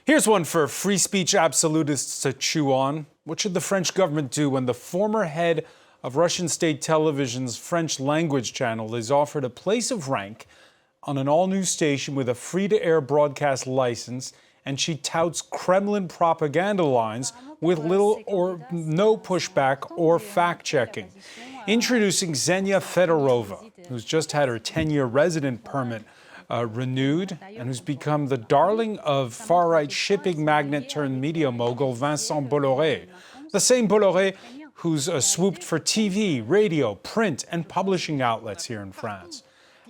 Here's one for free speech absolutists to chew on. What should the French government do when the former head of Russian state television's French language channel is offered a place of rank on an all-new station with a free-to-air broadcast license, and she touts Kremlin propaganda lines with little or no pushback or fact-checking? Introducing Xenia Fedorova, who's just had her 10-year resident permit renewed and who's become the darling of far-right shipping magnate turned media mogul Vincent Bolloré. The same Bolloré who's swooped for TV, radio, print, and publishing outlets here in France.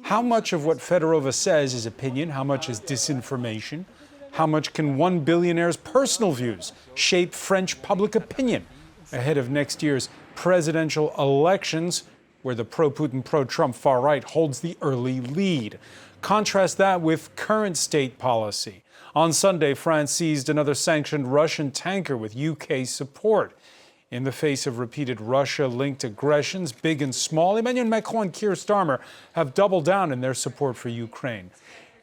How much of what Fedorova says is opinion? How much is disinformation? How much can one billionaire's personal views shape French public opinion ahead of next year's presidential elections, where the pro-Putin, pro-Trump far-right holds the early lead? Contrast that with current state policy. On Sunday, France seized another sanctioned Russian tanker with UK support. In the face of repeated Russia-linked aggressions, big and small, Emmanuel, Macron and Keir Starmer have doubled down in their support for Ukraine.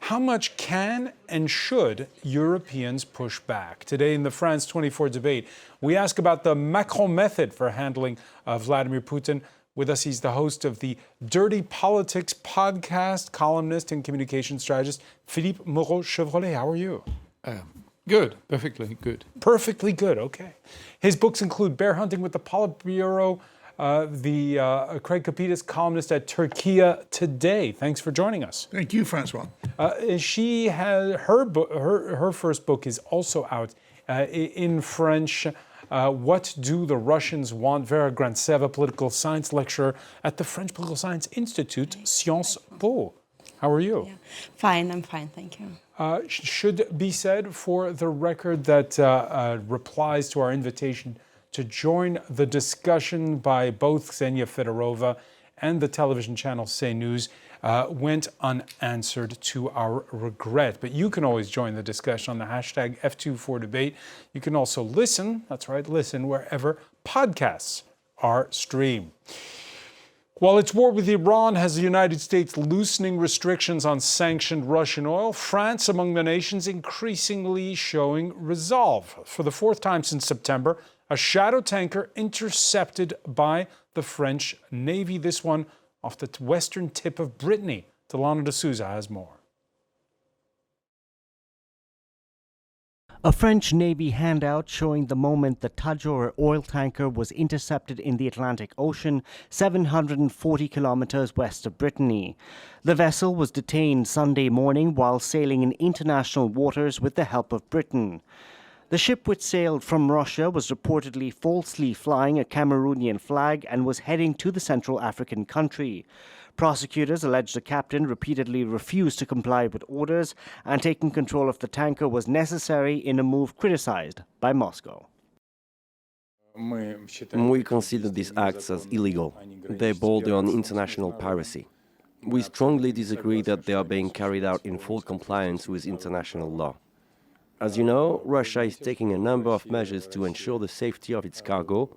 How much can and should Europeans push back? Today in the France 24 debate, we ask about the Macron method for handling Vladimir Putin. With us, he's the host of the Dirty Politics podcast, columnist and communication strategist, Philippe Moreau-Chevrolet. How are you? Good. Perfectly good. Perfectly good, okay. His books include Bear Hunting with the Politburo, Craig Kapitas, columnist at Turkey Today. Thanks for joining us. Thank you, Francois. She has her first book is also out in French. What Do the Russians Want? Vera Grantseva, political science lecturer at the French Political Science Institute, Sciences Po. How are you? Yeah. Fine, I'm fine, thank you. Should be said for the record that replies to our invitation to join the discussion by both Xenia Fedorova and the television channel CNews went unanswered to our regret. But you can always join the discussion on the hashtag F24Debate. You can also listen, that's right, listen wherever podcasts are streamed. While its war with Iran has the United States loosening restrictions on sanctioned Russian oil, France, among the nations, increasingly showing resolve. For the fourth time since September, a shadow tanker intercepted by the French Navy, this one off the western tip of Brittany. Delano de Souza has more. A French Navy handout showing the moment the Tajor oil tanker was intercepted in the Atlantic Ocean, 740 kilometers west of Brittany. The vessel was detained Sunday morning while sailing in international waters with the help of Britain. The ship, which sailed from Russia, was reportedly falsely flying a Cameroonian flag and was heading to the Central African country. Prosecutors allege the captain repeatedly refused to comply with orders, and taking control of the tanker was necessary in a move criticized by Moscow. We consider these acts as illegal. They border on international piracy. We strongly disagree that they are being carried out in full compliance with international law. As you know, Russia is taking a number of measures to ensure the safety of its cargo,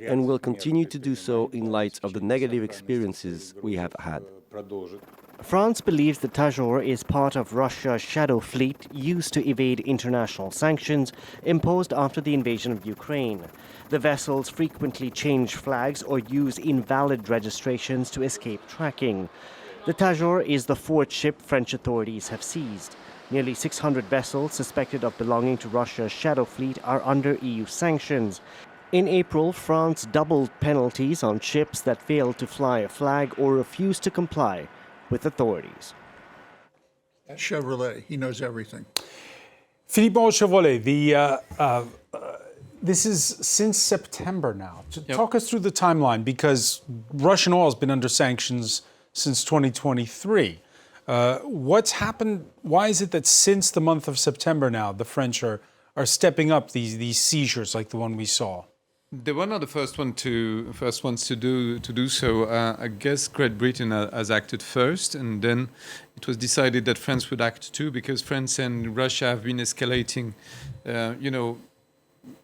and will continue to do so in light of the negative experiences we have had. France believes the Tajor is part of Russia's shadow fleet used to evade international sanctions imposed after the invasion of Ukraine. The vessels frequently change flags or use invalid registrations to escape tracking. The Tajor is the fourth ship French authorities have seized. Nearly 600 vessels suspected of belonging to Russia's shadow fleet are under EU sanctions. In April, France doubled penalties on ships that failed to fly a flag or refused to comply with authorities. Chevrolet, he knows everything. Philippe Moreau-Chevrolet, this is since September now. Talk us through the timeline, because Russian oil has been under sanctions since 2023. What's happened? Why is it that since the month of September now, the French are stepping up these seizures like the one we saw? They were not the first ones to do so. I guess Great Britain has acted first, and then it was decided that France would act too, because France and Russia have been escalating,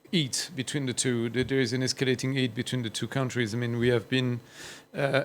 heat between the two. There is an escalating heat between the two countries. I mean, we have been,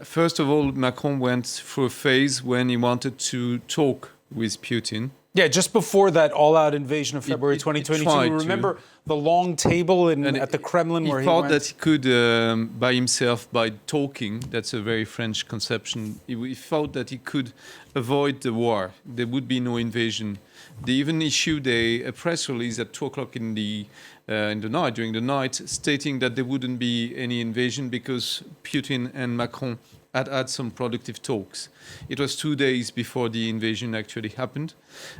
first of all, Macron went through a phase when he wanted to talk with Putin, Yeah, just before that all-out invasion of February It 2022, tried we to. remember the long table at the Kremlin where he thought went. that he could, by himself, by talking, that's a very French conception, he thought that he could avoid the war. There would be no invasion. They even issued a press release at 2 o'clock in the night, during the night, stating that there wouldn't be any invasion because Putin and Macron had some productive talks. It was 2 days before the invasion actually happened.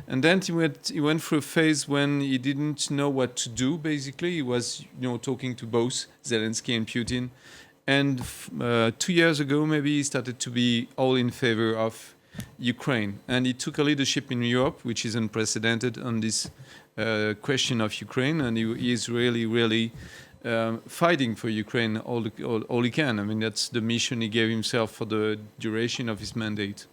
And then he went through a phase when he didn't know what to do, basically. He was, talking to both Zelensky and Putin. And 2 years ago, maybe, he started to be all in favor of Ukraine. And he took a leadership in Europe, which is unprecedented on this question of Ukraine. And he is really, really fighting for Ukraine all he can. I mean, that's the mission he gave himself for the duration of his mandate.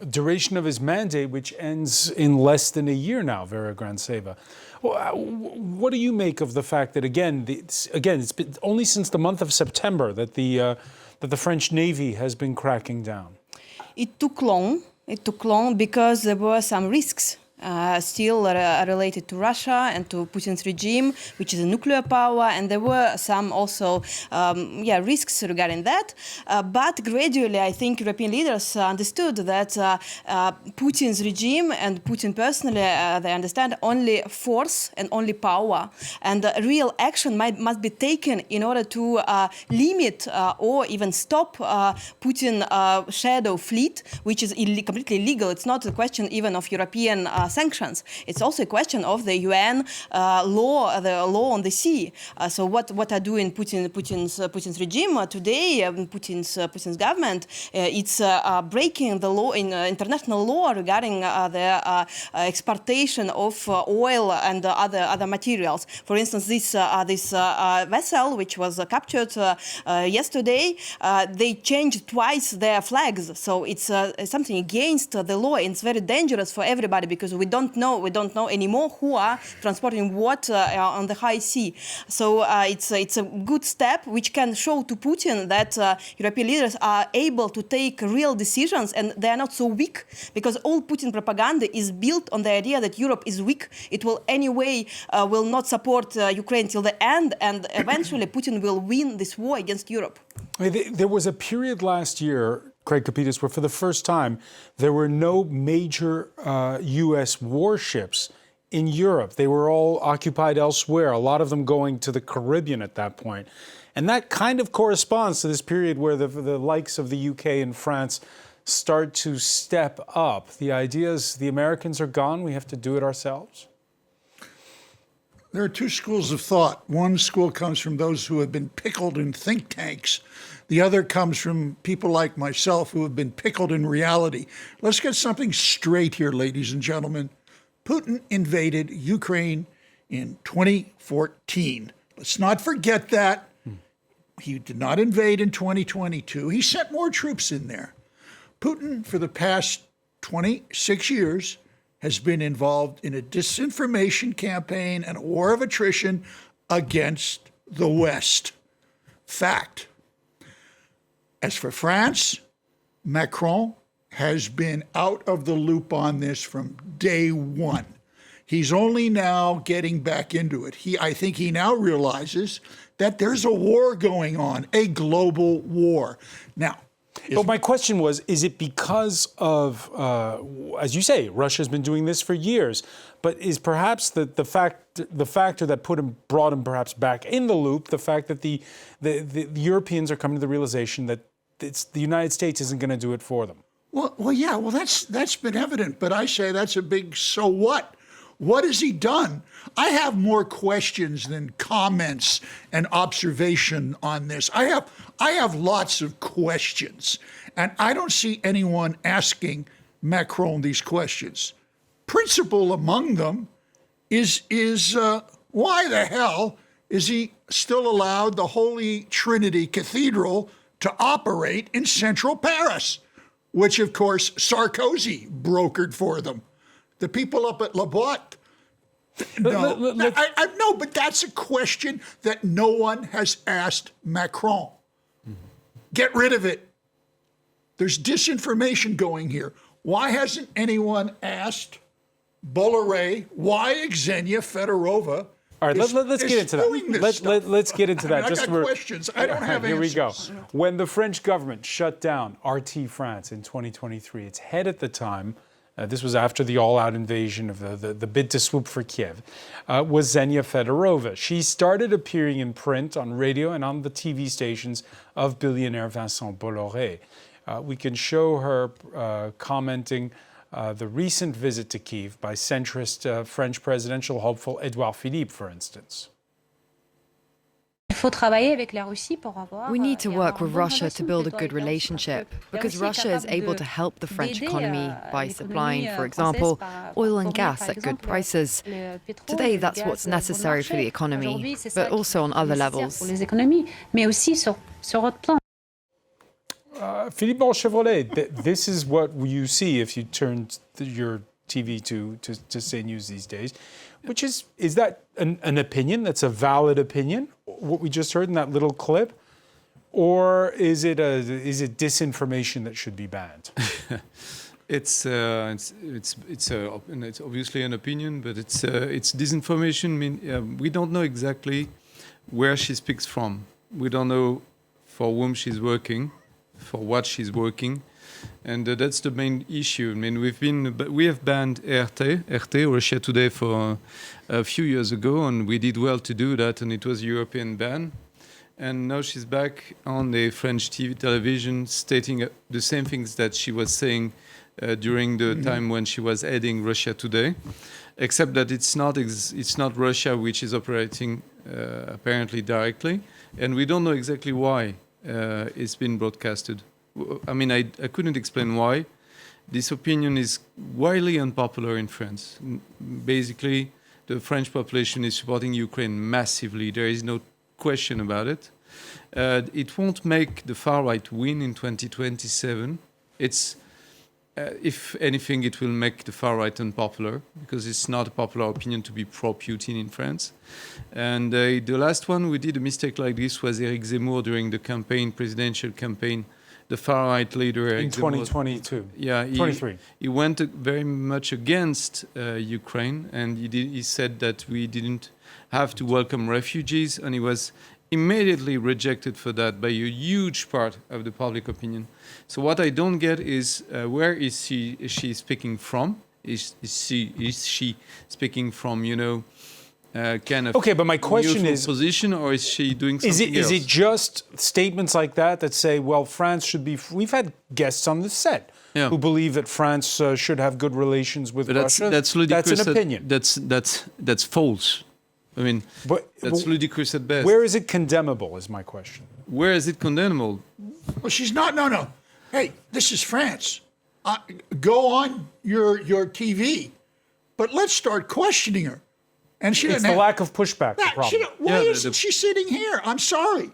Duration of his mandate, which ends in less than a year now, Vera Grantseva. What do you make of the fact that, it's been only since the month of September that the French Navy has been cracking down? It took long. It took long because there were some risks still related to Russia and to Putin's regime, which is a nuclear power, and there were some also risks regarding that. But gradually, I think European leaders understood that Putin's regime and Putin personally, they understand only force and only power, and real action must be taken in order to limit or even stop Putin shadow fleet, which is completely illegal. It's not a question even of European sanctions. It's also a question of the UN law, the law on the sea. So what are doing Putin's regime today? Putin's government, it's breaking the law in international law regarding the exportation of oil and other materials. For instance, this vessel which was captured yesterday, they changed twice their flags. So it's something against the law, and it's very dangerous for everybody because we don't know anymore who are transporting what on the high sea. So it's a good step which can show to Putin that European leaders are able to take real decisions and they are not so weak, because all Putin propaganda is built on the idea that Europe is weak. It will anyway will not support Ukraine till the end, and eventually Putin will win this war against Europe. There was a period last year, Craig Capitas, where for the first time there were no major U.S. warships in Europe. They were all occupied elsewhere, a lot of them going to the Caribbean at that point. And that kind of corresponds to this period where the likes of the UK and France start to step up. The idea is the Americans are gone, we have to do it ourselves? There are two schools of thought. One school comes from those who have been pickled in think tanks. The other comes from people like myself who have been pickled in reality. Let's get something straight here, ladies and gentlemen. Putin invaded Ukraine in 2014. Let's not forget that. He did not invade in 2022. He sent more troops in there. Putin, for the past 26 years, has been involved in a disinformation campaign and a war of attrition against the West. Fact. As for France, Macron has been out of the loop on this from day one. He's only now getting back into it. I think he now realizes that there's a war going on, a global war. Now, but my question was, is it because of, as you say, Russia's been doing this for years, but is perhaps the factor that brought him perhaps back in the loop, the fact that the Europeans are coming to the realization that the United States isn't going to do it for them? Well, yeah, that's been evident, but I say that's a big so what? What has he done? I have more questions than comments and observation on this. I have lots of questions, and I don't see anyone asking Macron these questions. Principal among them is why the hell is he still allowed the Holy Trinity Cathedral to operate in central Paris, which, of course, Sarkozy brokered for them? The people up at La Boîte, no, but that's a question that no one has asked Macron. Get rid of it. There's disinformation going here. Why hasn't anyone asked Bolloré, why Xenia Fedorova. All right, let's get into that. Let's get into that. I got questions. I don't have Here answers. we go. When the French government shut down RT France in 2023, its head at the time, this was after the all-out invasion of the bid to swoop for Kiev, was Xenia Fedorova. She started appearing in print, on radio, and on the TV stations of billionaire Vincent Bolloré. We can show her commenting the recent visit to Kiev by centrist French presidential hopeful Edouard Philippe, for instance. We need to work with Russia to build a good relationship, because Russia is able to help the French economy by supplying, for example, oil and gas at good prices. Today, that's what's necessary for the economy, but also on other levels. Philippe Chevrolet, this is what you see if you turn your TV to CNews these days, which is that an opinion that's a valid opinion, what we just heard in that little clip, or is it disinformation that should be banned? It's obviously an opinion, but it's disinformation. I mean, we don't know exactly where she speaks from. We don't know for whom she's working, for what she's working, and that's the main issue. I mean, we have banned RT, Russia Today, for a few years ago, and we did well to do that, and it was a European ban. And now she's back on the French television, stating the same things that she was saying during the time when she was heading Russia Today, except that it's not Russia which is operating apparently directly, and we don't know exactly why it's been broadcasted. I mean, I couldn't explain why. This opinion is widely unpopular in France. Basically, the French population is supporting Ukraine massively. There is no question about it. It won't make the far right win in 2027. If anything, it will make the far right unpopular, because it's not a popular opinion to be pro-Putin in France. And the last one we did a mistake like this was Eric Zemmour during the presidential campaign. The far right leader in 2022. Yeah, 23. He went very much against Ukraine, and he said that we didn't have to welcome refugees, and he was immediately rejected for that by a huge part of the public opinion. So what I don't get is where is she speaking from? Is she speaking from, kind of okay, but my question is, position, or is she doing something else? Is it just statements like that say, well, France should be? We've had guests on the set who believe that France should have good relations with Russia. That's ludicrous. That's an opinion. That's false. I mean, that's ludicrous at best. Where is it condemnable, is my question. Where is it condemnable? Well, she's not. No. Hey, this is France. Go on your TV, but let's start questioning her. And she it's the lack of pushback. The problem. Why isn't she sitting here? I'm sorry.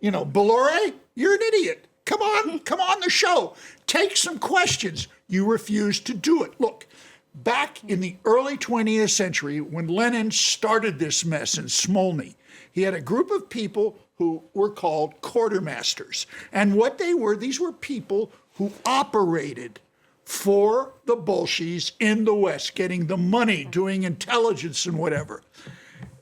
Bolloré, you're an idiot. Come on the show. Take some questions. You refuse to do it. Look, back in the early 20th century, when Lenin started this mess in Smolny, he had a group of people who were called quartermasters. And what they were, these were people who operated for the Bolsheviks in the West, getting the money, doing intelligence and whatever.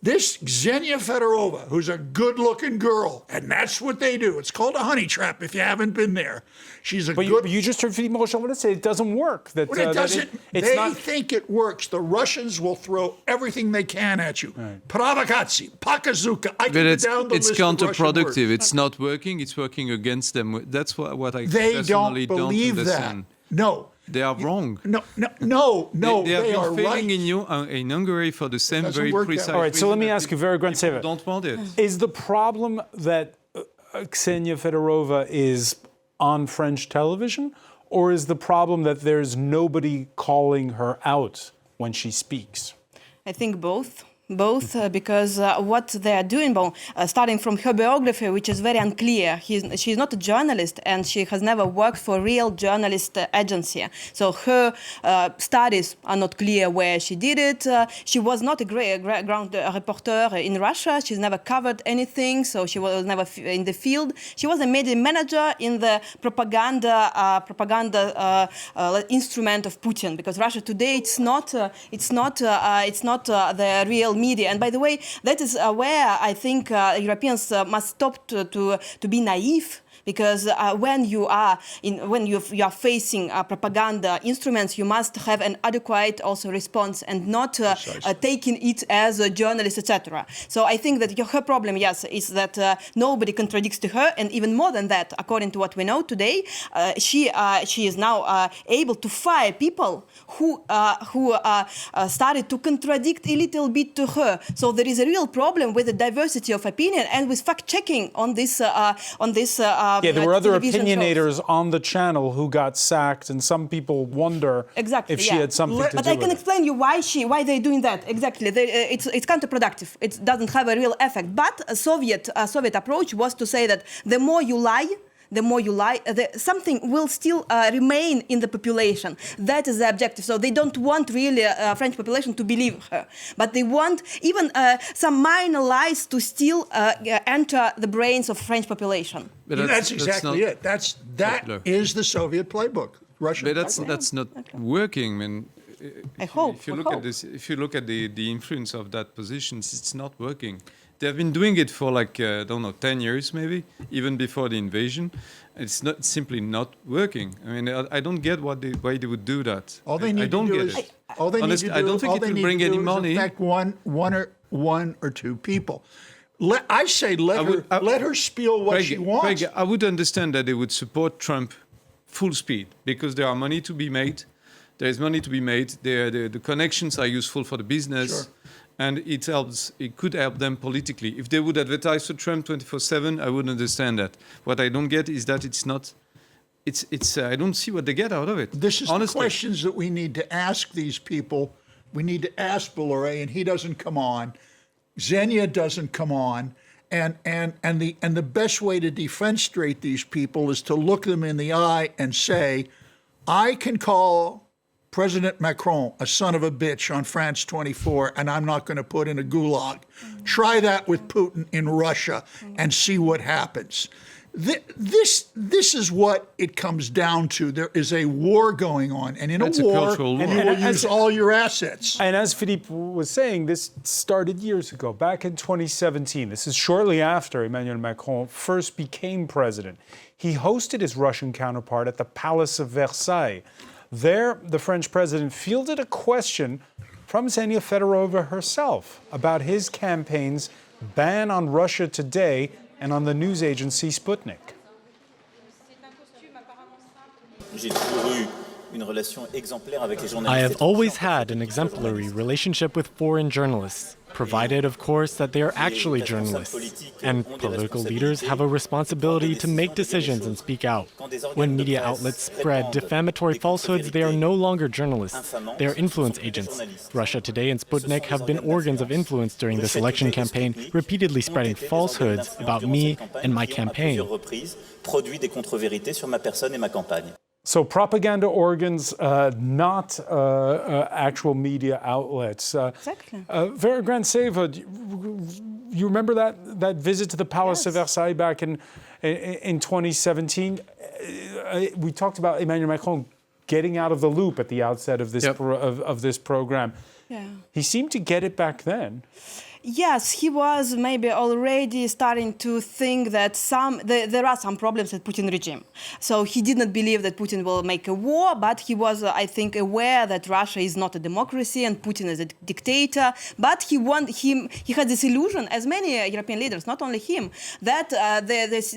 This Xenia Fedorova, who's a good-looking girl, and that's what they do. It's called a honey trap if you haven't been there. She's a but you just heard Philippe Chevrolet say it doesn't work. That, it doesn't. They think it works. The Russians will throw everything they can at you. Right. Provokacji, pokazuka. But it's counterproductive. It's not working. It's working against them. That's what I personally don't understand. No. They are wrong. No. They are failing right. in Hungary for the same very precise. All right, so let me ask you very granted. Don't want it. Is the problem that Xenia Fedorova is on French television, or is the problem that there's nobody calling her out when she speaks? I think both. Because what they are doing, starting from her biography, which is very unclear. She's not a journalist, and she has never worked for a real journalist agency. So her studies are not clear where she did it. She was not a ground reporter in Russia. She's never covered anything, so she was never in the field. She was a media manager in the propaganda instrument of Putin, because Russia today it's not the real media. And by the way, that is where I think Europeans must stop to be naive. Because when you are facing propaganda instruments, you must have an adequate also response and not taking it as a journalist, etc. So I think that her problem, yes, is that nobody contradicts to her, and even more than that, according to what we know today, she is now able to fire people who started to contradict a little bit to her. So there is a real problem with the diversity of opinion and with fact checking on this. Yeah, there were other opinionators on the channel who got sacked, and some people wonder if she had something to do with it. But I can explain you why they're doing that. Exactly, it's counterproductive. It doesn't have a real effect. But a Soviet approach was to say that the more you lie, something will still remain in the population. That is the objective. So they don't want really French population to believe her, but they want even some minor lies to still enter the brains of French population. But that's exactly it. That is the Soviet playbook. Russian. But that's not working. I mean, I hope. If you look at the influence of that position, it's not working. They've been doing it for 10 years maybe, even before the invasion. It's simply not working. I mean, I don't get why they would do that. All they need to do is affect one or two people. Let her spiel what she wants. Craig, I would understand that they would support Trump full speed because there are money to be made. There is money to be made. The connections are useful for the business. Sure. And it could help them politically. If they would advertise for Trump 24/7, I would understand that. What I don't get is that I don't see what they get out of it. This is the questions that we need to ask these people. We need to ask Bolloré, and he doesn't come on. Xenia doesn't come on. And the best way to defenestrate these people is to look them in the eye and say, I can call President Macron a son of a bitch on France 24, and I'm not going to put in a gulag. Try that with Putin in Russia and see what happens. This is what it comes down to. There is a war going on, and in a war, you will use all your assets. And as Philippe was saying, this started years ago, back in 2017. This is shortly after Emmanuel Macron first became president. He hosted his Russian counterpart at the Palace of Versailles. There, the French president fielded a question from Xenia Fedorova herself about his campaign's ban on Russia Today and on the news agency Sputnik. I have always had an exemplary relationship with foreign journalists, provided, of course, that they are actually journalists. And political leaders have a responsibility to make decisions and speak out. When media outlets spread defamatory falsehoods, they are no longer journalists. They are influence agents. Russia Today and Sputnik have been organs of influence during this election campaign, repeatedly spreading falsehoods about me and my campaign. So propaganda organs, not actual media outlets. Exactly. Vera Grantseva, you remember that visit to the Palace of Versailles back in 2017? We talked about Emmanuel Macron getting out of the loop at the outset of this of this program. Yeah. He seemed to get it back then. Yes, he was maybe already starting to think that there are some problems with Putin regime. So he did not believe that Putin will make a war, but he was, I think, aware that Russia is not a democracy and Putin is a dictator. But he had this illusion, as many European leaders, not only him, that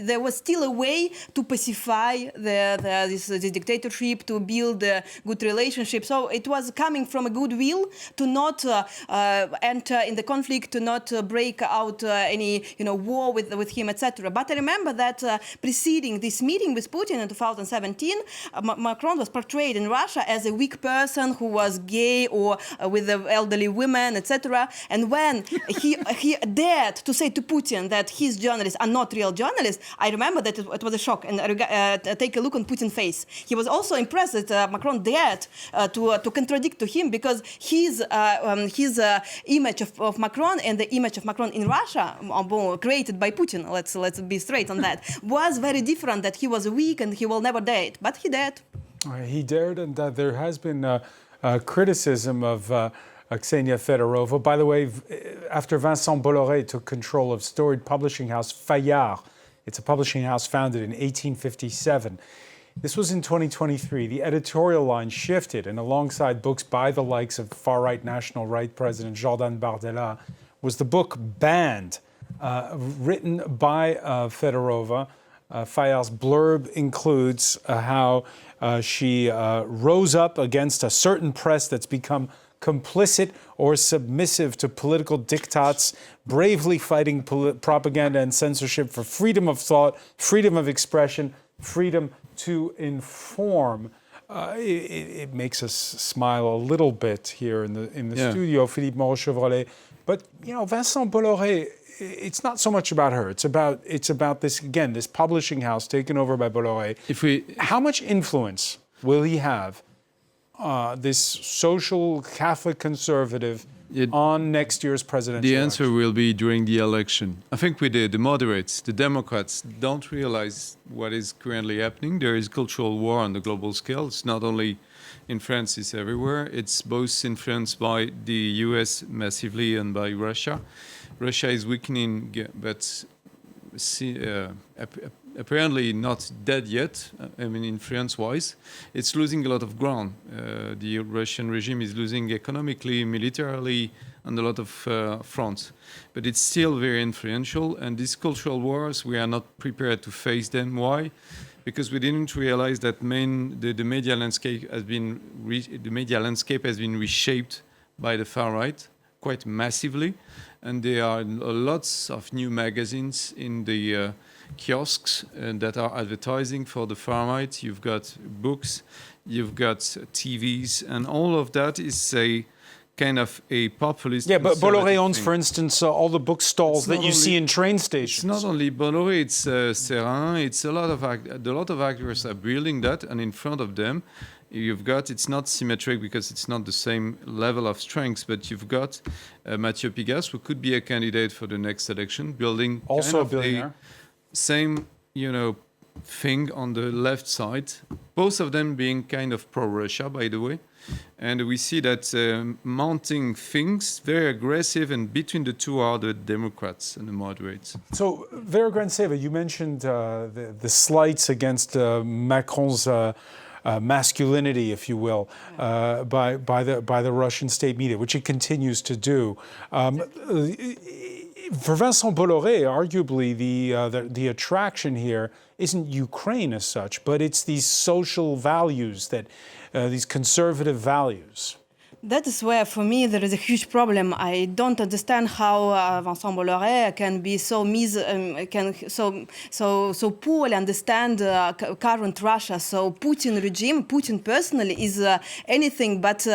there was still a way to pacify this dictatorship, to build a good relationship. So it was coming from a goodwill to not enter in the conflict, to not break out any war with him, etc. But I remember that preceding this meeting with Putin in 2017, Macron was portrayed in Russia as a weak person who was gay or with the elderly women, etc. And when he dared to say to Putin that his journalists are not real journalists, I remember that it was a shock. And take a look on Putin's face. He was also impressed that Macron dared to contradict to him, because his image of Macron and the image of Macron in Russia, created by Putin, let's be straight on that, was very different, that he was weak and he will never dare it. But he dared. He dared, and there has been criticism of Ksenia Fedorova. By the way, after Vincent Bolloré took control of storied publishing house Fayard, it's a publishing house founded in 1857. This was in 2023. The editorial line shifted, and alongside books by the likes of far-right National Right President Jordan Bardella was the book Banned, written by Fedorova. Fayard's blurb includes how she rose up against a certain press that's become complicit or submissive to political diktats, bravely fighting propaganda and censorship for freedom of thought, freedom of expression, freedom to inform. It makes us smile a little bit here in the studio, Philippe Moreau-Chevrolet. But Vincent Bolloré, it's not so much about her. It's about this, again, this publishing house taken over by Bolloré. How much influence will he have, this social Catholic conservative, on next year's presidential election? The answer will be during the election. I think the moderates, the Democrats, don't realize what is currently happening. There is cultural war on the global scale. It's not only in France, it's everywhere. It's both influenced by the US massively and by Russia. Russia is weakening, but apparently not dead yet. I mean, influence-wise, it's losing a lot of ground. The Russian regime is losing economically, militarily, on a lot of fronts. But it's still very influential. And these cultural wars, we are not prepared to face them. Why? Because we didn't realize that the media landscape has been reshaped by the far right quite massively. And there are lots of new magazines in the kiosks that are advertising for the far right. You've got books, you've got TVs, and all of that is a kind of a populist. Yeah, but Bolloré owns, for instance, all the bookstores that you see in train stations. It's not only Bolloré, it's Serrin, it's a lot of actors are building that, and in front of them, you've got, it's not symmetric because it's not the same level of strength, but you've got Mathieu Pigasse, who could be a candidate for the next election, building also a billionaire. Same, thing on the left side. Both of them being kind of pro-Russia, by the way. And we see that mounting things, very aggressive, and between the two are the Democrats and the moderates. So, Vera Grantseva, you mentioned the slights against Macron's masculinity, if you will, by the Russian state media, which it continues to do. For Vincent Bolloré, arguably the attraction here isn't Ukraine as such, but it's these social values, these conservative values. That is where, for me, there is a huge problem. I don't understand how Vincent Bolloré can be so poorly understand current Russia. So Putin regime, Putin personally, is anything but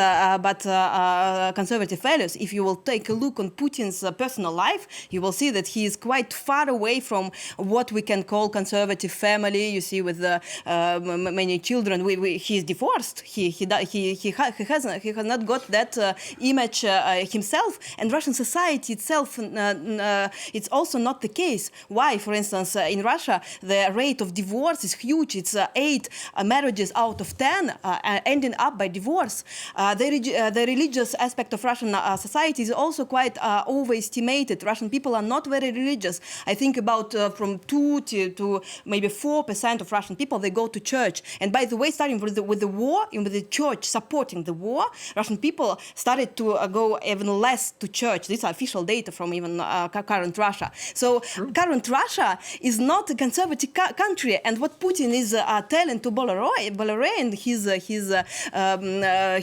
conservative values. If you will take a look on Putin's personal life, you will see that he is quite far away from what we can call conservative family. You see, with many children, he is divorced. He has not got that image himself, and Russian society itself, it's also not the case. Why? For instance, in Russia, the rate of divorce is huge. It's 8 marriages out of 10 ending up by divorce. The religious aspect of Russian society is also quite overestimated. Russian people are not very religious. I think about from 2 to maybe 4% of Russian people, they go to church. And by the way, starting with the war, with the church supporting the war, Russian people people started to go even less to church. These are official data from even current Russia. So current Russia is not a conservative country, and what Putin is telling to Belarus and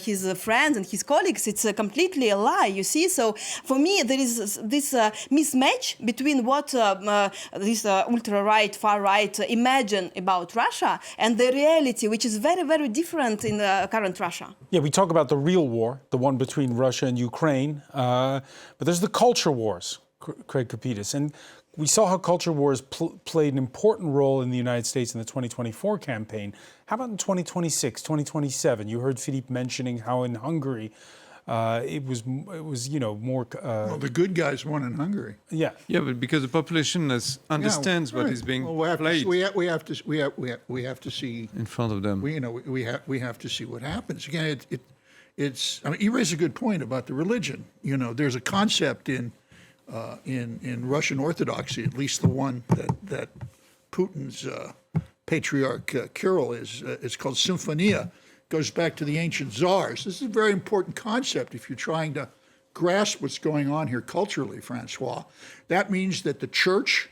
his friends and his colleagues, it's completely a lie. You see, so for me there is this mismatch between what this ultra-right, far-right imagine about Russia and the reality, which is very, very different in current Russia. Yeah, we talk about the real war, the one between Russia and Ukraine, but there's the culture wars, Craig Kapitis, and we saw how culture wars played an important role in the United States in the 2024 campaign. How about in 2026, 2027? You heard Philippe mentioning how in Hungary it was more. Well, the good guys won in Hungary. Yeah, but because the population understands what is being played. We have to see in front of them. We have to see what happens. Again, it's. I mean, you raise a good point about the religion. There's a concept in Russian Orthodoxy, at least the one that Putin's patriarch Kirill is. It's called Symphonia. Goes back to the ancient czars. This is a very important concept if you're trying to grasp what's going on here culturally, Francois. That means that the church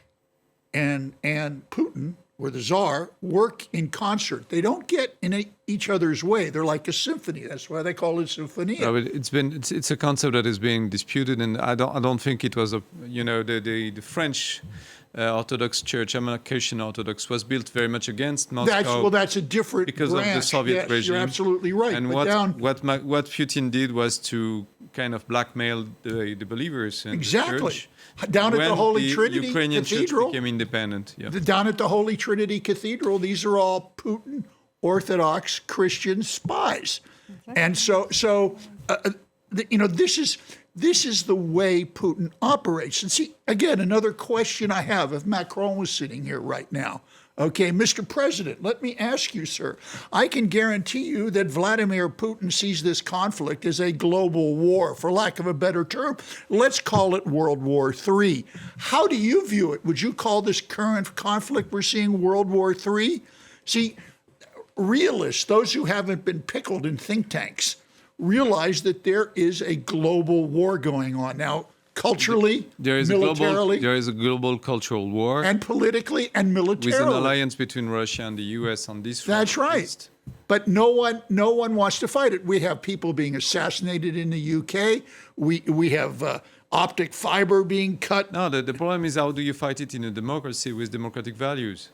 and Putin, or the czar, work in concert. They don't get in each other's way. They're like a symphony. That's why they call it Symphonia. No, but it's a concept that is being disputed, and I don't think it was the French Orthodox Church, Christian Orthodox, was built very much against Moscow. That's a different because branch. of the Soviet regime. You're absolutely right. And what Putin did was to kind of blackmail the believers in the church. Down at the Holy Trinity Ukrainian Cathedral, church became independent. Yeah. Down at the Holy Trinity Cathedral, these are all Putin Orthodox Christian spies, and this is the way Putin operates. And see, again, another question I have if Macron was sitting here right now. Okay, Mr. President, let me ask you, sir. I can guarantee you that Vladimir Putin sees this conflict as a global war, for lack of a better term. Let's call it World War III. How do you view it? Would you call this current conflict we're seeing World War III? See, realists, those who haven't been pickled in think tanks, realize that there is a global war going on. Now, culturally, militarily, there is a global cultural war, and politically and militarily, with an alliance between Russia and the U.S. on this front. That's right. But no one wants to fight it. We have people being assassinated in the UK. We have optic fiber being cut. No, the problem is, how do you fight it in a democracy with democratic values?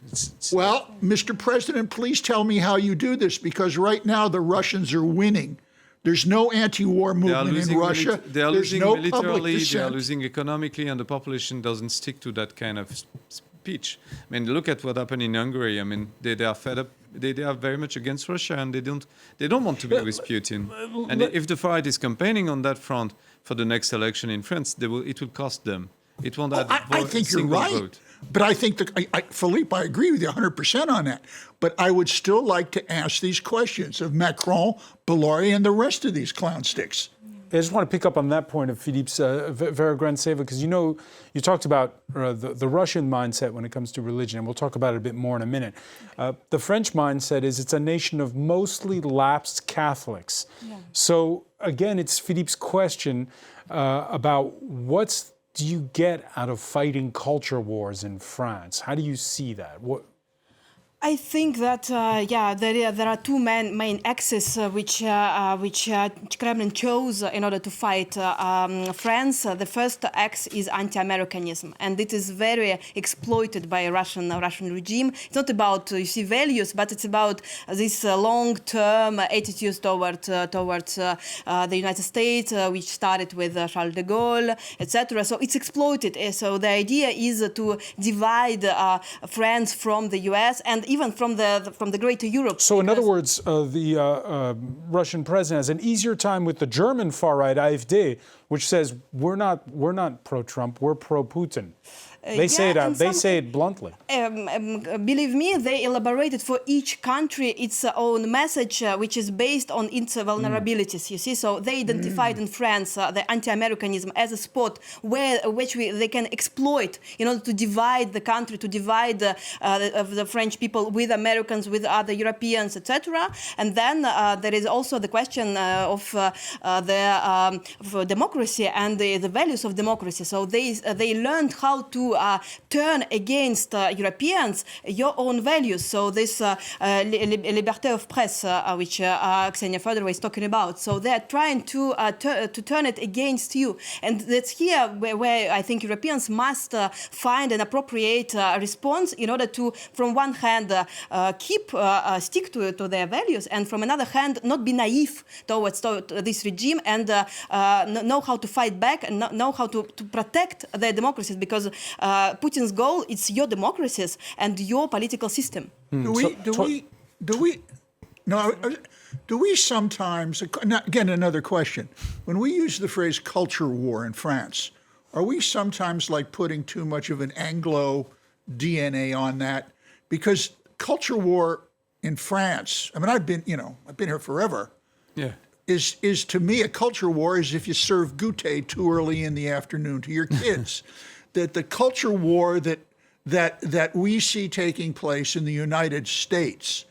Well, Mr. President, please tell me how you do this, because right now the Russians are winning. There's no anti-war movement in Russia. They are There's losing no militarily, public dissent. they are losing economically, and the population doesn't stick to that kind of speech. I mean, look at what happened in Hungary. I mean, they are fed up. They are very much against Russia, and they don't want to be with Putin. And if the far right is campaigning on that front for the next election in France, it will cost them. It won't add I think you're single right. vote. But I think Philippe, I agree with you 100% on that. But I would still like to ask these questions of Macron, Belarus, and the rest of these clown sticks. I just want to pick up on that point of Philippe's Vera-Grantseva, because you talked about the Russian mindset when it comes to religion, and we'll talk about it a bit more in a minute. The French mindset is it's a nation of mostly lapsed Catholics. Yeah. So again, it's Philippe's question about what do you get out of fighting culture wars in France? How do you see that? I think that there are two main axes which Kremlin chose in order to fight France. The first axe is anti-Americanism, and it is very exploited by Russian regime. It's not about values, but it's about this long-term attitudes towards the United States, which started with Charles de Gaulle, etc. So it's exploited. So the idea is to divide France from the U.S. and even from the greater Europe. So in other words, the Russian president has an easier time with the German far-right AfD which says we're not pro-Trump, we're pro-Putin. They say it bluntly. Believe me, they elaborated for each country its own message, which is based on its vulnerabilities. You see, so they identified in France the anti-Americanism as a spot which they can exploit in order to divide the country, to divide the French people with Americans, with other Europeans, etc. And then there is also the question of democracy and the values of democracy. So they learned how to turn against Europeans your own values. So this liberté of presse, which Ksenia Fedorova is talking about. So they're trying to turn it against you. And that's here where I think Europeans must find an appropriate response in order to, from one hand, stick to their values, and from another hand, not be naive towards this regime and know how to fight back and know how to protect their democracies, because Putin's goal is your democracies and your political system. Do we sometimes, again, another question, when we use the phrase culture war in France, are we sometimes like putting too much of an Anglo DNA on that? Because culture war in France, I mean, I've been here forever. Yeah. Is to me, a culture war is if you serve goûter too early in the afternoon to your kids. That the culture war that we see taking place in the United States,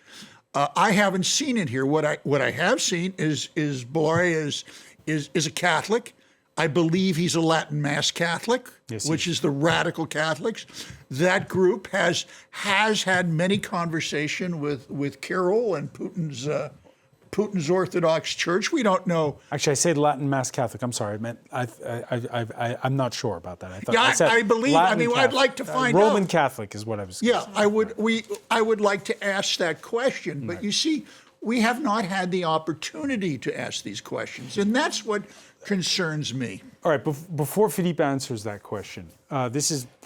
I haven't seen it here. What I have seen is Bolloré is a Catholic. I believe he's a Latin Mass Catholic, yes, which is the radical Catholics. That group has had many conversation with Keir and Putin's Orthodox Church. We don't know. Actually, I said Latin Mass Catholic. I'm sorry. I meant I'm not sure about that. I believe. Latin Catholic. I'd like to find out. Roman Catholic is what I was. Yeah, I would like to ask that question, but you see, we have not had the opportunity to ask these questions, and that's what concerns me. All right. Before Philippe answers that question,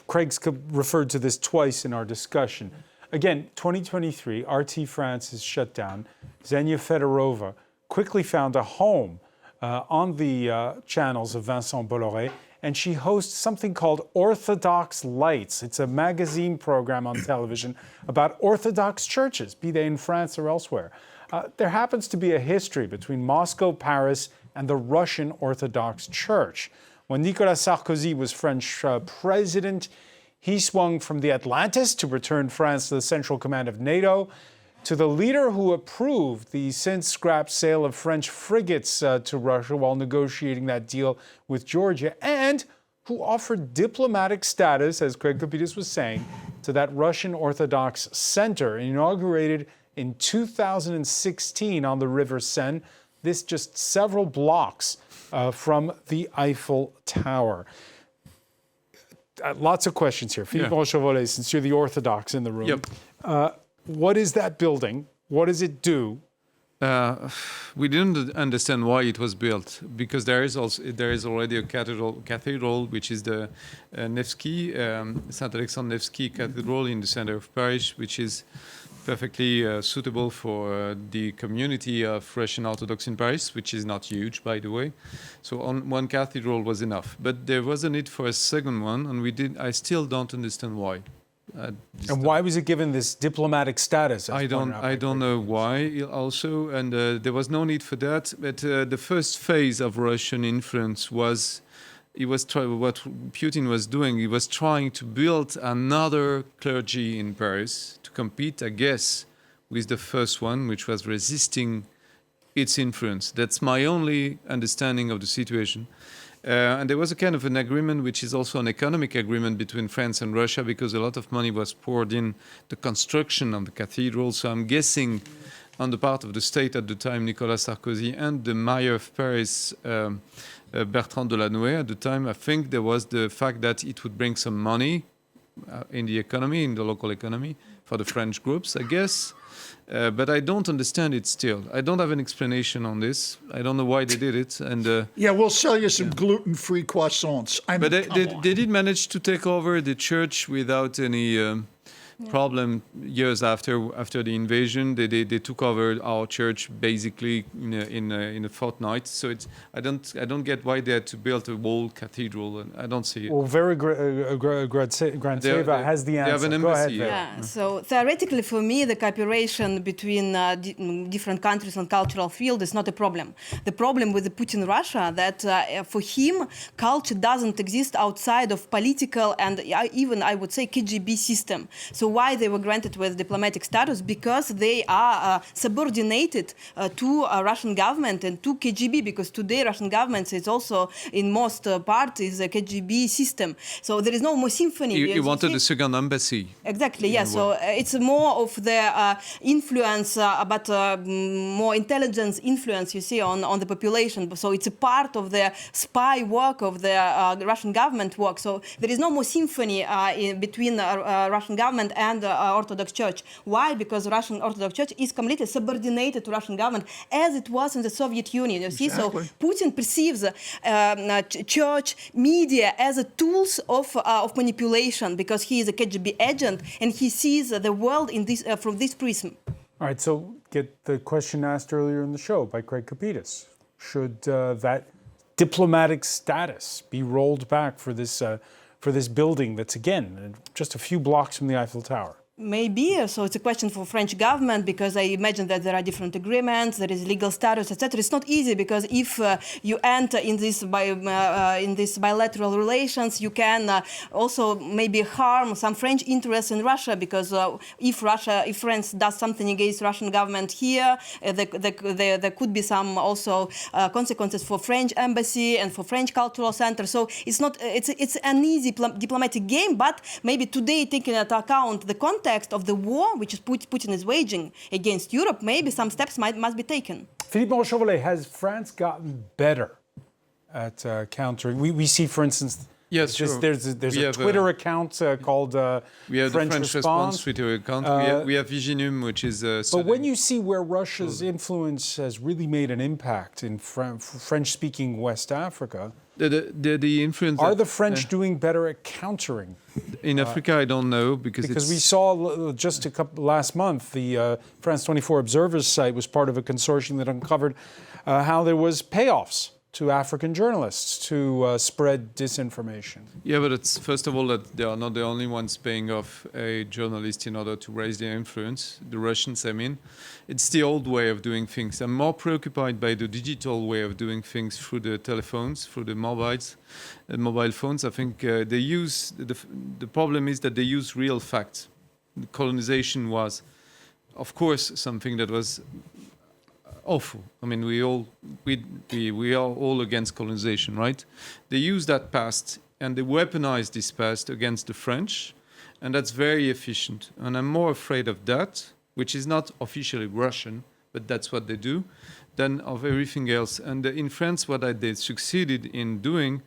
Craig's referred to this twice in our discussion. Again, 2023, RT France is shut down. Ksenia Fedorova quickly found a home on the channels of Vincent Bolloré, and she hosts something called Orthodox Lights. It's a magazine program on television about Orthodox churches, be they in France or elsewhere. There happens to be a history between Moscow, Paris, and the Russian Orthodox Church. When Nicolas Sarkozy was French president, he swung from the Atlantis to return France to the Central Command of NATO, to the leader who approved the since-scrapped sale of French frigates to Russia while negotiating that deal with Georgia, and who offered diplomatic status, as Craig Lapidus was saying, to that Russian Orthodox center inaugurated in 2016 on the River Seine, this just several blocks from the Eiffel Tower. Lots of questions here. Philippe Rochevolet, since you're the Orthodox in the room. Yep. What is that building? What does it do? We didn't understand why it was built, because there is already a cathedral, which is the Nevsky, Saint Alexander Nevsky Cathedral in the center of Paris, which is perfectly suitable for the community of Russian Orthodox in Paris, which is not huge, by the way. So one cathedral was enough, but there was a need for a second one, and I still don't understand why. And why was it given this diplomatic status? I don't know why also, and there was no need for that. But the first phase of Russian influence was, what Putin was doing. He was trying to build another clergy in Paris to compete, I guess, with the first one, which was resisting its influence. That's my only understanding of the situation. And there was a kind of an agreement, which is also an economic agreement between France and Russia, because a lot of money was poured in the construction of the cathedral. So I'm guessing on the part of the state at the time, Nicolas Sarkozy, and the mayor of Paris, Bertrand Delanoë at the time, I think there was the fact that it would bring some money in the economy, in the local economy, for the French groups, I guess. But I don't understand it still. I don't have an explanation on this. I don't know why they did it. And we'll sell you some gluten-free croissants. But they did manage to take over the church without any problem years after the invasion. They took over our church basically in a fortnight. So I don't get why they had to build a whole cathedral. And I don't see it. Well, Grantseva has the answer. They have an embassy. Go ahead, Yeah, so theoretically for me, the cooperation between different countries on cultural field is not a problem. The problem with the Putin Russia that for him, culture doesn't exist outside of political and even, I would say, KGB system. So why they were granted with diplomatic status? Because they are subordinated to Russian government and to KGB, because today Russian government is also in most part is a KGB system. So there is no more symphony. You wanted a second embassy. Exactly, yeah. So it's more of the influence, but more intelligence influence, you see, on the population. So it's a part of the spy work of the Russian government work. So there is no more symphony between Russian government and Orthodox Church. Why? Because Russian Orthodox Church is completely subordinated to Russian government, as it was in the Soviet Union. You see, so Putin perceives church, media as a tools of manipulation, because he is a KGB agent and he sees the world in this from this prism. All right, so get the question asked earlier in the show by Craig Kapitas. Should that diplomatic status be rolled back for this building that's, again, just a few blocks from the Eiffel Tower? Maybe. So it's a question for French government, because I imagine that there are different agreements, there is legal status, etc. It's not easy, because if you enter in this bilateral relations, you can also maybe harm some French interests in Russia, because if France does something against Russian government here, there could be some also consequences for French embassy and for French cultural center. So it's an easy diplomatic game, but maybe today, taking into account the context of the war which Putin is waging against Europe, maybe some steps must be taken. Philippe Chauvelet, has France gotten better at countering? We see, for instance, yes, sure. there's a Twitter account called we have French the French Response Twitter account. We have Viginum, which is... but when you see where Russia's influence has really made an impact in French-speaking West Africa, the influence... Are the French doing better at countering? In Africa, I don't know, because we saw just last month, the France 24 Observer's site was part of a consortium that uncovered how there was payoffs to African journalists to spread disinformation. Yeah, but it's first of all that they are not the only ones paying off a journalist in order to raise their influence. The Russians, I mean, it's the old way of doing things. I'm more preoccupied by the digital way of doing things through the telephones, through the mobile phones. I think they use the problem is that they use real facts. The colonization was, of course, something that was awful. I mean, we are all against colonization, right? They use that past and they weaponize this past against the French, and that's very efficient. And I'm more afraid of that, which is not officially Russian, but that's what they do, than of everything else. And in France, what they succeeded in doing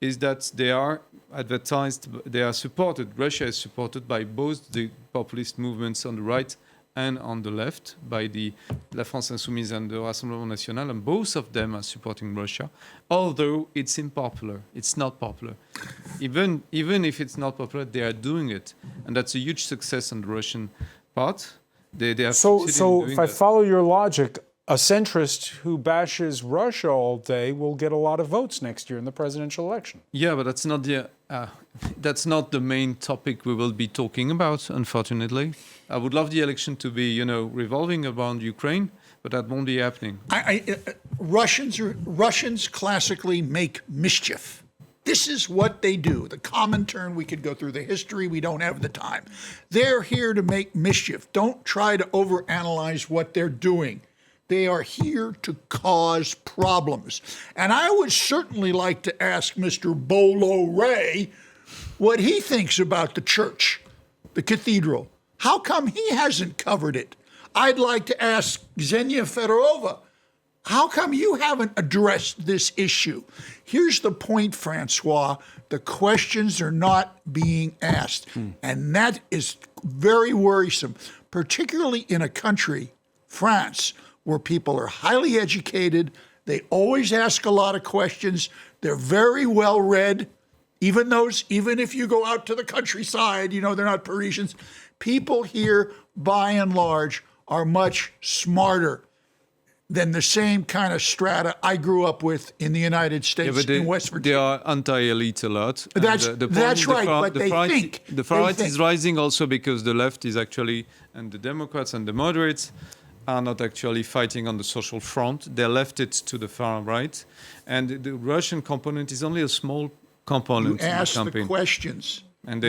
is that they are advertised, they are supported. Russia is supported by both the populist movements on the right and on the left, by the La France Insoumise and the Rassemblement National, and both of them are supporting Russia, although it's unpopular. It's not popular. Even if it's not popular, they are doing it. And that's a huge success on the Russian part. They have so if I follow your logic, a centrist who bashes Russia all day will get a lot of votes next year in the presidential election. Yeah, but that's not the main topic we will be talking about, unfortunately. I would love the election to be, revolving around Ukraine, but that won't be happening. Russians classically make mischief. This is what they do. The common term, we could go through the history, we don't have the time. They're here to make mischief. Don't try to overanalyze what they're doing. They are here to cause problems. And I would certainly like to ask Mr. Bolo Ray what he thinks about the church, the cathedral. How come he hasn't covered it? I'd like to ask Ksenia Fedorova, how come you haven't addressed this issue? Here's the point, Francois. The questions are not being asked. And that is very worrisome, particularly in a country, France, where people are highly educated. They always ask a lot of questions. They're very well read. Even if you go out to the countryside, you know, they're not Parisians. People here, by and large, are much smarter than the same kind of strata I grew up with in the United States, in West Virginia. They are anti-elite a lot. That's right, but they think. The far right is rising also because the left is actually, and the Democrats and the moderates are not actually fighting on the social front. They left it to the far right. And the Russian component is only a small component in the campaign. You ask the questions. And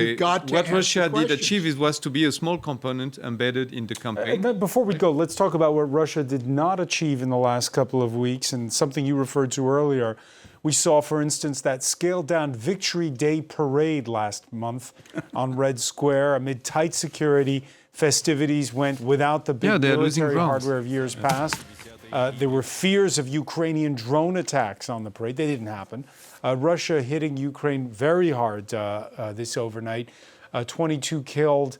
what Russia did achieve was to be a small component embedded in the campaign. Before we go, let's talk about what Russia did not achieve in the last couple of weeks, and something you referred to earlier. We saw, for instance, that scaled-down Victory Day parade last month on Red Square. Amid tight security, festivities went without the big military hardware of years past. There were fears of Ukrainian drone attacks on the parade. They didn't happen. Russia hitting Ukraine very hard this overnight. 22 killed,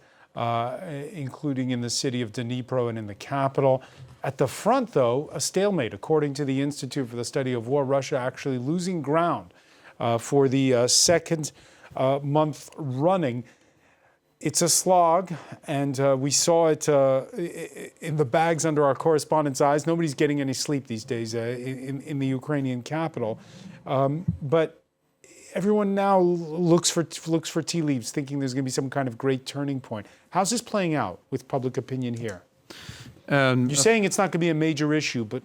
including in the city of Dnipro and in the capital. At the front, though, a stalemate. According to the Institute for the Study of War, Russia actually losing ground for the second month running. It's a slog, and we saw it in the bags under our correspondents' eyes. Nobody's getting any sleep these days in the Ukrainian capital. But everyone now looks for tea leaves, thinking there's going to be some kind of great turning point. How's this playing out with public opinion here? You're saying it's not going to be a major issue, but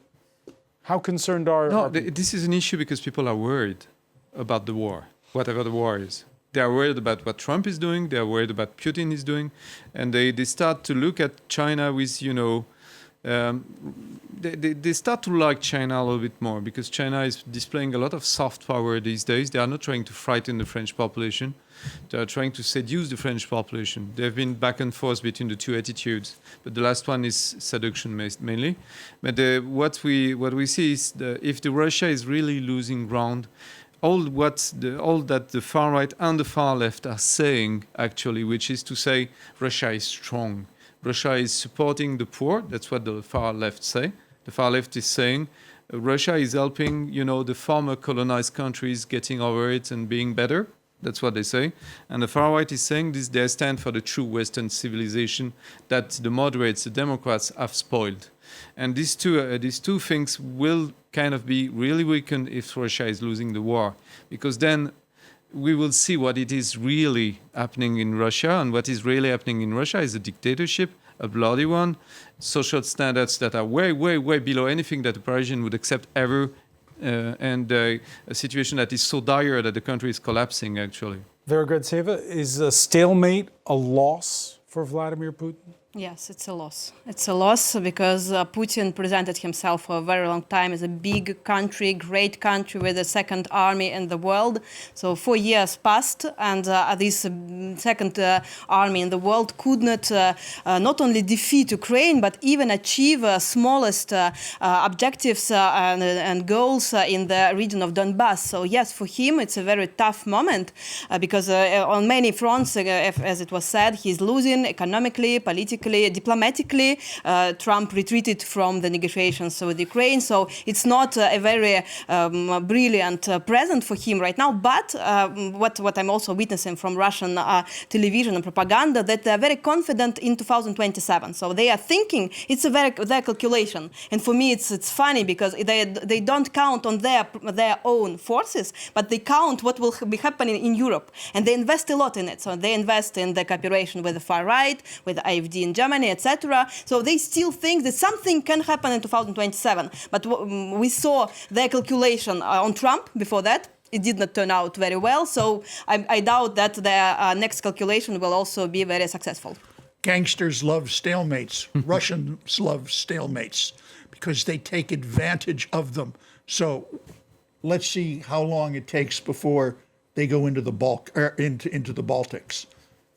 how concerned are people? This is an issue because people are worried about the war, whatever the war is. They are worried about what Trump is doing. They are worried about Putin is doing. And they start to look at China with, you know, they start to like China a little bit more because China is displaying a lot of soft power these days. They are not trying to frighten the French population. They are trying to seduce the French population. They've been back and forth between the two attitudes, but the last one is seduction mainly. But what we see is if the Russia is really losing ground, all that the far right and the far left are saying, actually, which is to say Russia is strong. Russia is supporting the poor. That's what the far left say. The far left is saying Russia is helping, you know, the former colonized countries getting over it and being better. That's what they say. And the far right is saying they stand for the true Western civilization that the moderates, the Democrats, have spoiled. And these two things will kind of be really weakened if Russia is losing the war, because then we will see what it is really happening in Russia, and what is really happening in Russia is a dictatorship, a bloody one, social standards that are way, way, way below anything that a Parisian would accept ever, and a situation that is so dire that the country is collapsing, actually. Vera Gredzeva, is a stalemate a loss for Vladimir Putin? Yes, it's a loss. It's a loss because Putin presented himself for a very long time as a big country, great country with the second army in the world. So 4 years passed, and this second army in the world could not only defeat Ukraine, but even achieve smallest objectives and goals in the region of Donbass. So yes, for him, it's a very tough moment because on many fronts, as it was said, he's losing economically, politically, diplomatically. Trump retreated from the negotiations with Ukraine, so it's not a very brilliant present for him right now. But what I'm also witnessing from Russian television and propaganda, that they're very confident in 2027. So they are thinking it's their calculation. And for me, it's funny because they don't count on their own forces, but they count what will be happening in Europe, and they invest a lot in it. So they invest in the cooperation with the far right, with the AfD in Germany, etc. So they still think that something can happen in 2027. But we saw their calculation on Trump before that. It did not turn out very well. So I doubt that their next calculation will also be very successful. Gangsters love stalemates. Russians love stalemates because they take advantage of them. So let's see how long it takes before they go into the into the Baltics.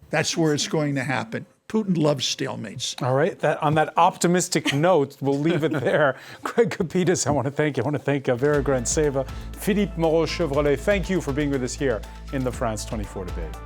That's where it's going to happen. Putin loves stalemates. All right. On that optimistic note, we'll leave it there. Greg Kapitas, I want to thank you. I want to thank Vera Gredzeva, Philippe Moreau-Chevrolet. Thank you for being with us here in the France 24 debate.